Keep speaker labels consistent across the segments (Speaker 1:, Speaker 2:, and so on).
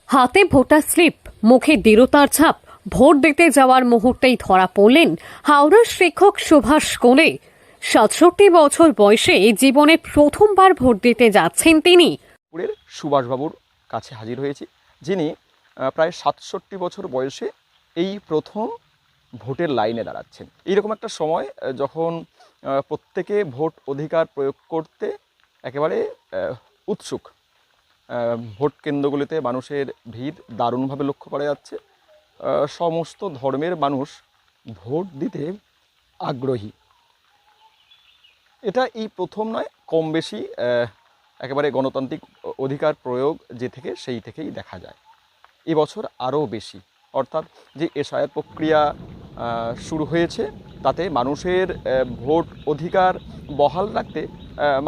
Speaker 1: হাতে voter slip, মুখে দৃঢ়তার ছাপ, ভোট দিতে যাওয়ার মুহূর্তেই ধরা পড়লেন হাওড়ার শিক্ষক সুভাষ কোলে। ৬৭ বছর বয়সে জীবনে প্রথমবার ভোট দিতে যাচ্ছেন তিনি।
Speaker 2: পুরের সুভাষবাবুর কাছে হাজির হয়েছি, যিনি প্রায় ৬৭ বছর বয়সে এই প্রথম ভোটের লাইনে দাঁড়াচ্ছেন। এইরকম একটা সময় যখন প্রত্যেকে ভোট অধিকার প্রয়োগ করতে একেবারে উৎসুক। ভোট কেন্দ্রগুলিতে মানুষের ভিড় দারুণভাবে লক্ষ্য করা যাচ্ছে। সমস্ত ধর্মের মানুষ ভোট দিতে আগ্রহী। এটা এই প্রথম নয়, কম বেশি একেবারে গণতান্ত্রিক অধিকার প্রয়োগ যে থেকে সেই থেকেই দেখা যায়। এবছর আরও বেশি, অর্থাৎ যে এসআইআর প্রক্রিয়া শুরু হয়েছে তাতে মানুষের ভোট অধিকার বহাল রাখতে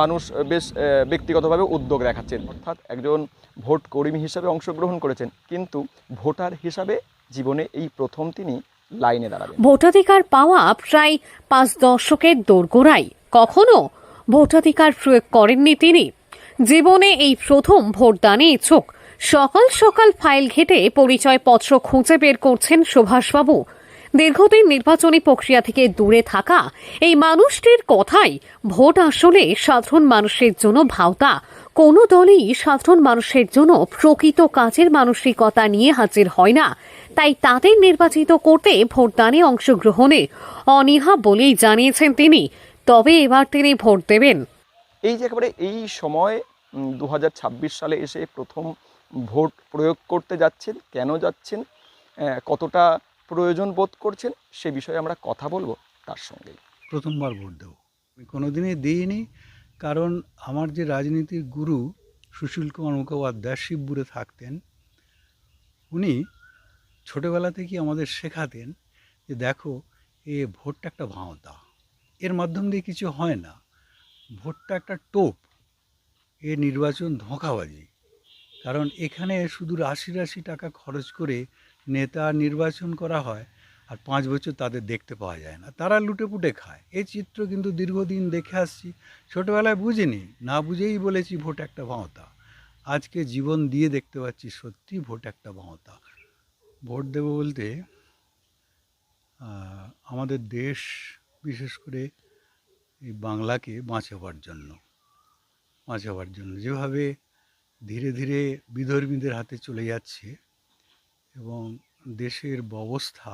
Speaker 2: মানুষ বেশ ব্যক্তিগতভাবে উদ্যোগ দেখাচ্ছেন। অর্থাৎ একজন ভোট কর্মী হিসাবে অংশগ্রহণ করেছেন, কিন্তু ভোটার হিসাবে জীবনে এই প্রথম তিনি লাইনে দাঁড়াবেন।
Speaker 1: ভোটাধিকার পাওয়া প্রায় ৫ দশকের দোরগোড়ায় কখনো ভোটাধিকার প্রয়োগ করেননি তিনি। জীবনে এই প্রথম ভোটদানে ইচ্ছুক। সকাল সকাল ফাইল ঘেটে পরিচয়পত্র খুঁজে বের করছেন সুভাষবাবু। দীর্ঘদিন নির্বাচনী প্রক্রিয়া থেকে দূরে থাকা এই মানুষটির কথাই, ভোট আসলে সাধারণ মানুষের জন্য ভাওতা। কোনো দলই সাধারণ মানুষের জন্য প্রকৃত কাজের মানসিকতা নিয়ে হাজির হয় না, তাই তাদের নির্বাচিত করতে ভোটদানে অংশগ্রহণে অনীহা বলেই জানিয়েছেন তিনি। তবে এবার তিনি ভোট দেবেন।
Speaker 2: এই যে একেবারে এই সময় 2026 সালে এসে প্রথম ভোট প্রয়োগ করতে যাচ্ছেন, কেন যাচ্ছেন, কতটা প্রয়োজন বোধ করছেন, সে বিষয়ে আমরা কথা বলবো তার সঙ্গেই।
Speaker 3: প্রথমবার ভোট দেবো। আমি কোনোদিনই দিইনি, কারণ আমার যে রাজনীতির গুরু সুশীল কুমার মুখোপাধ্যায় শিবপুরে থাকতেন, উনি ছোটোবেলা থেকেই আমাদের শেখাতেন যে দেখো, ভোটটা একটা ভাঁওতা, এর মাধ্যম দিয়ে কিছু হয় না। ভোটটা একটা টোপ, নির্বাচন ধোঁকাবাজি। কারণ এখানে শুধু রাশি রাশি টাকা খরচ করে নেতা নির্বাচন করা হয়, আর 5 বছর তাদের দেখতে পাওয়া যায় না, তারা লুটেপুটে খায়। এই চিত্র কিন্তু দীর্ঘদিন দেখে আসছি। ছোটোবেলায় বুঝিনি, না বুঝেই বলেছি ভোট একটা ভাঁওতা। আজকে জীবন দিয়ে দেখতে পাচ্ছি সত্যি ভোট একটা ভাঁওতা। ভোট দেবো বলতে আমাদের দেশ, বিশেষ করে এই বাংলাকে বাঁচাবার জন্য যেভাবে ধীরে ধীরে বিধর্মীদের হাতে চলে যাচ্ছে এবং দেশের ব্যবস্থা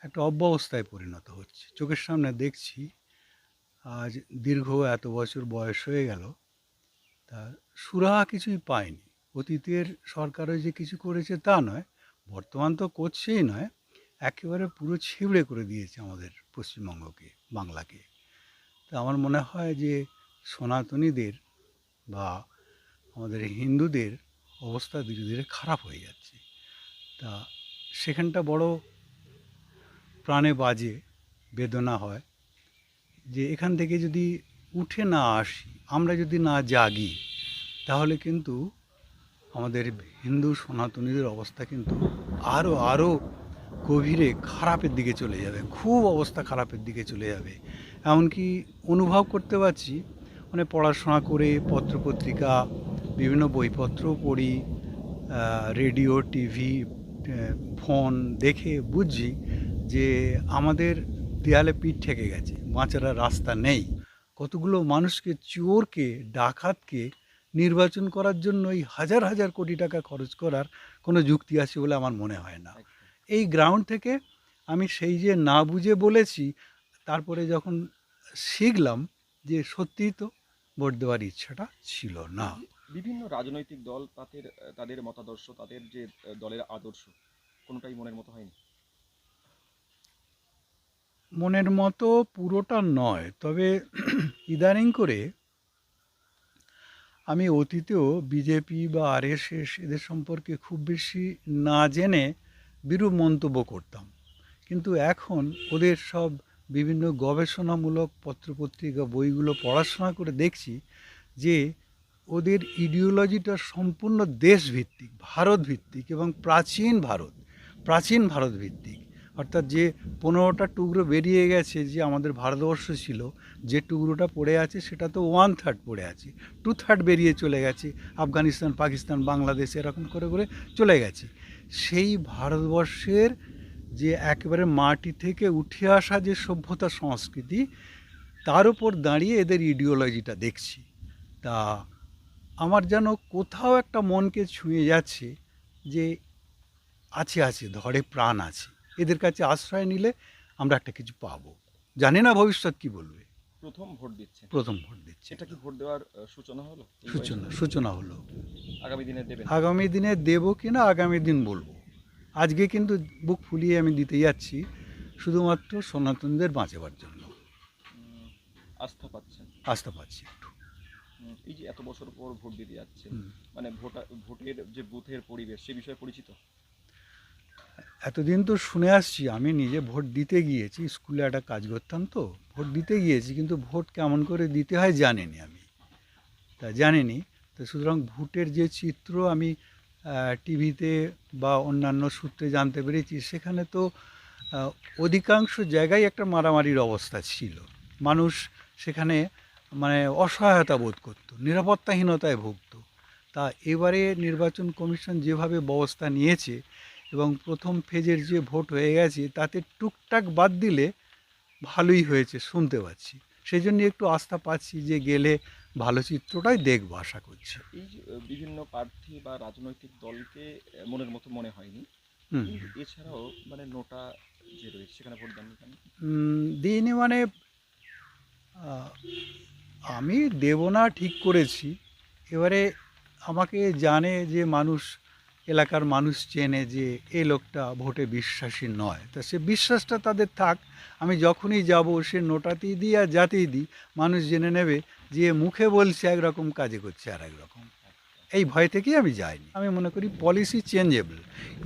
Speaker 3: একটা অব্যবস্থায় পরিণত হচ্ছে, চোখের সামনে দেখছি। আজ দীর্ঘ এত বছর বয়স হয়ে গেল, তা সুরাহা কিছুই পায়নি। অতীতের সরকারও যে কিছু করেছে তা নয়, বর্তমান তো করছেই নয়, একেবারে পুরো ছিঁড়ে করে দিয়েছে আমাদের পশ্চিমবঙ্গকে, বাংলাকে। তা আমার মনে হয় যে সনাতনীদের বা আমাদের হিন্দুদের অবস্থা ধীরে ধীরে খারাপ হয়ে যাচ্ছে। তা সেখানটা বড় প্রাণে বাজে, বেদনা হয় যে এখান থেকে যদি উঠে না আসি, আমরা যদি না জাগি, তাহলে কিন্তু আমাদের হিন্দু সনাতনীদের অবস্থা কিন্তু আরও গভীরে খারাপের দিকে চলে যাবে, খুব অবস্থা খারাপের দিকে চলে যাবে। এমনকি অনুভব করতে পারছি, মানে পড়াশোনা করে পত্রপত্রিকা, বিভিন্ন বইপত্রও পড়ি, রেডিও, টিভি, ফোন দেখে বুঝছি যে আমাদের দেয়ালে পিঠ ঠেকে গেছে, বাঁচার রাস্তা নেই। কতগুলো মানুষকে, চোরকে, ডাকাতকে নির্বাচন করার জন্য এই হাজার হাজার কোটি টাকা খরচ করার কোনো যুক্তি আছে বলে আমার মনে হয় না। এই গ্রাউন্ড থেকে আমি সেই যে না বুঝে বলেছি, তারপরে যখন শিখলাম যে সত্যিই তো ভোট দেওয়ার ইচ্ছাটা ছিল না।
Speaker 2: বিভিন্ন রাজনৈতিক দল তাদের মতাদর্শ, তাদের যে দলের আদর্শ, কোনোটাই মনের মতো হয়নি।
Speaker 3: মনের মতো পুরোটা নয়, তবে ইদানিং করে আমি অতীতেও বিজেপি বা আরএসএস এদের সম্পর্কে খুব বেশি না জেনে বিরূপ মন্তব্য করতাম, কিন্তু এখন ওদের সব বিভিন্ন গবেষণামূলক পত্রপত্রিকা, বইগুলো পড়াশোনা করে দেখছি যে ওদের ইডিওলজিটা সম্পূর্ণ দেশভিত্তিক, ভারতভিত্তিক এবং প্রাচীন ভারত ভিত্তিক। অর্থাৎ যে 15টা টুকরো বেরিয়ে গেছে, যে আমাদের ভারতবর্ষ ছিল, যে টুকরোটা পড়ে আছে সেটা তো 1/3 পড়ে আছে, 2/3 বেরিয়ে চলে গেছে, আফগানিস্তান, পাকিস্তান, বাংলাদেশ এরকম করে করে চলে গেছে। সেই ভারতবর্ষের যে একেবারে মাটি থেকে উঠে আসা যে সভ্যতা সংস্কৃতি, তার উপর দাঁড়িয়ে এদের ইডিওলজিটা দেখছি। তা আমার যেন কোথাও একটা মনকে ছুঁয়ে যাচ্ছে যে আছে ধরে প্রাণ আছে, এদের কাছে আশ্রয় নিলে আমরা একটা কিছু পাবো। জানি না ভবিষ্যৎ কি বলবে।
Speaker 2: প্রথম ভোট দিচ্ছে,
Speaker 3: প্রথম ভোট দিচ্ছে,
Speaker 2: সেটা কি ভোট দেওয়ার সূচনা হলো? এই বয়সে?
Speaker 3: সূচনা হলো।
Speaker 2: আগামী দিনে দেবেন?
Speaker 3: আগামী দিনে দেবো কিনা আগামী দিন বলবো। আজকে কিন্তু বুক ফুলিয়ে আমি দিতে যাচ্ছি শুধুমাত্র সনাতনদের বাঁচাবার জন্য।
Speaker 2: আস্থা পাচ্ছেন?
Speaker 3: আস্থা পাচ্ছি একটু।
Speaker 2: এই যে এত বছর পর ভোট দিতে যাচ্ছে,
Speaker 3: হুম।
Speaker 2: মানে ভোটের যে বুথের পরিবেশ সে বিষয়ে পরিচিত?
Speaker 3: এতদিন তো শুনে আসছি, আমি নিজে ভোট দিতে গিয়েছি, স্কুলে একটা কাজ করতাম, তো ভোট দিতে গিয়েছি, কিন্তু ভোট কেমন করে দিতে হয় জানিনি আমি, তা জানিনি। তো সুতরাং ভোটের যে চিত্র আমি টিভিতে বা অন্যান্য সূত্রে জানতে পেরেছি, সেখানে তো অধিকাংশ জায়গায় একটা মারামারির অবস্থা ছিল। মানুষ সেখানে মানে অসহায়তা বোধ করতো, নিরাপত্তাহীনতায় ভুগতো। তা এবারে নির্বাচন কমিশন যেভাবে ব্যবস্থা নিয়েছে এবং প্রথম ফেজের যে ভোট হয়ে গেছে, তাতে টুকটাক বাদ দিলে ভালোই হয়েছে শুনতে পাচ্ছি। সেই জন্য একটু আস্থা পাচ্ছি যে গেলে ভালো চিত্রটাই দেখবো আশা করছি।
Speaker 2: এই যে বিভিন্ন প্রার্থী বা রাজনৈতিক দলকে মনের মতো মনে হয়নি,
Speaker 3: হুম।
Speaker 2: কিন্তু এছাড়াও মানে নোটা যে রয়েছে সেখানে ভোট দেননি কেন?
Speaker 3: দিইনি মানে আহ, আমি দেব না ঠিক করেছি। এবারে আমাকে জানে যে মানুষ, এলাকার মানুষ চেনে যে এই লোকটা ভোটে বিশ্বাসী নয়, তা সে বিশ্বাসটা তাদের থাক। আমি যখনই যাব সে নোটাতেই দিই আর যাতেই দিই, মানুষ জেনে নেবে যে মুখে বলছে একরকম, কাজে করছে আর একরকম। এই ভয় থেকেই আমি যাইনি। আমি মনে করি পলিসি চেঞ্জেবল,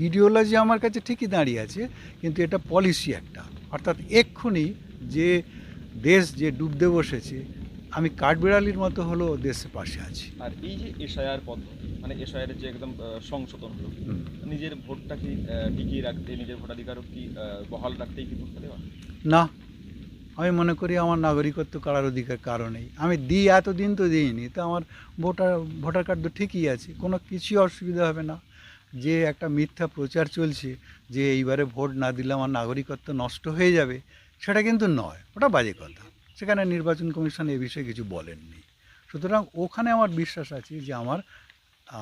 Speaker 3: ইডিওলজি আমার কাছে ঠিকই দাঁড়িয়ে আছে, কিন্তু এটা পলিসি একটা, অর্থাৎ এক্ষুনি যে দেশ যে ডুবতে বসেছে, আমি কাঠবিড়ালির মতো হলো দেশের পাশে আছি।
Speaker 2: আর এই যে এসআইআর পদ্ধতি, মানে এসআইআর যে একদম সংশোধন হলো,
Speaker 3: হুম।
Speaker 2: নিজের ভোটটা কি টিকিয়ে রাখতে, নিজের ভোটাধিকারও কি বহাল রাখতেই কি ভোটটা দেওয়া?
Speaker 3: না, আমি মনে করি আমার নাগরিকত্ব কারার অধিকার কারণেই আমি দিই, এতদিন তো দিইনি, তো আমার ভোটার কার্ড তো ঠিকই আছে, কোনো কিছুই অসুবিধা হবে না। যে একটা মিথ্যা প্রচার চলছে যে এইবারে ভোট না দিলে আমার নাগরিকত্ব নষ্ট হয়ে যাবে, সেটা কিন্তু নয়, ওটা বাজে কথা। সেখানে নির্বাচন কমিশন এ বিষয়ে কিছু বলেননি। সুতরাং ওখানে আমার বিশ্বাস আছে যে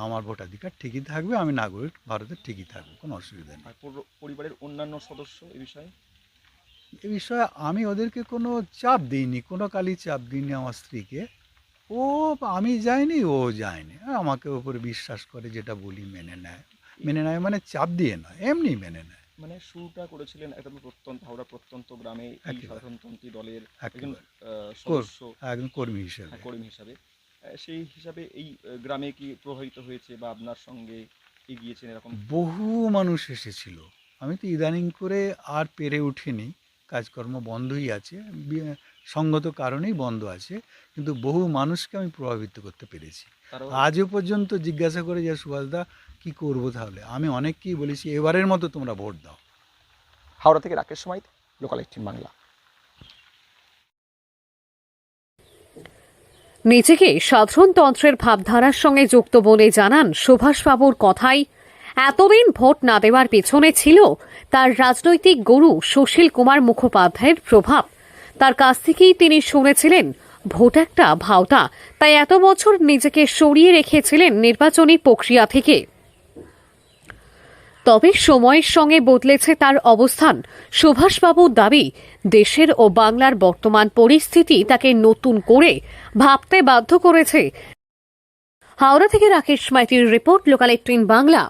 Speaker 3: আমার ভোটাধিকার ঠিকই থাকবে, আমি নাগরিক ভারতের ঠিকই থাকবে, কোনো অসুবিধা নেই।
Speaker 2: আর পরিবারের অন্যান্য সদস্য এ বিষয়ে?
Speaker 3: এ বিষয়ে আমি ওদেরকে কোনো চাপ দিইনি, কোনো কালই চাপ দিইনি আমার স্ত্রীকে। ও, আমি যাইনি, ও যায়নি, আমাকে ওপরে বিশ্বাস করে, যেটা বলি মেনে নেয় মানে চাপ দিয়ে নয়, এমনি মেনে নেয়।
Speaker 2: মানে শুরুটা করেছিলেন একদম হাওড়া প্রত্যন্ত গ্রামে এই
Speaker 3: একেবারে।
Speaker 2: সাধারণতন্ত্রী দলের একজন
Speaker 3: একেবারে।
Speaker 2: সদস্য,
Speaker 3: একজন কর্মী হিসেবে।
Speaker 2: কর্মী হিসাবে। সেই হিসাবে এই গ্রামে কি প্রভাবিত হয়েছে বা আপনার সঙ্গে এগিয়েছেন এরকম?
Speaker 3: বহু মানুষ এসেছিল, আমি তো ইদানিং করে আর পেরে উঠিনি, কাজকর্ম বন্ধই আছে, সঙ্গত কারণেই বন্ধ আছে, কিন্তু বহু মানুষকে আমি প্রভাবিত করতে পেরেছি।
Speaker 2: তারাও
Speaker 3: আজও পর্যন্ত জিজ্ঞাসা করে যে সুভাষদা কী করবো, তাহলে আমি অনেককেই বলেছি এবারের মতো তোমরা ভোট দাও।
Speaker 2: হাওড়া থেকে রাকেশ সমাইত, লোকাল 18 বাংলা।
Speaker 1: নিজেকে সাধারণতন্ত্রের ভাবধারার সঙ্গে যুক্ত বলে জানান সুভাষবাবুর কথায় এতদিন ভোট না দেওয়ার পেছনে ছিল তার রাজনৈতিক গুরু সুশীল কুমার মুখোপাধ্যায়ের প্রভাব। তার কাছ থেকেই তিনি শুনেছিলেন ভোট একটা ভাওতা, তাই এত বছর নিজেকে সরিয়ে রেখেছিলেন নির্বাচনী প্রক্রিয়া থেকে। তবে সময়ের সঙ্গে বদলেছে তার অবস্থান। সুভাষবাবুর দাবি, দেশের ও বাংলার বর্তমান পরিস্থিতি তাকে নতুন করে ভাবতে বাধ্য করেছে। হাওড়া থেকে রাকেশ মাইতির রিপোর্ট, লোকাল 18 বাংলা।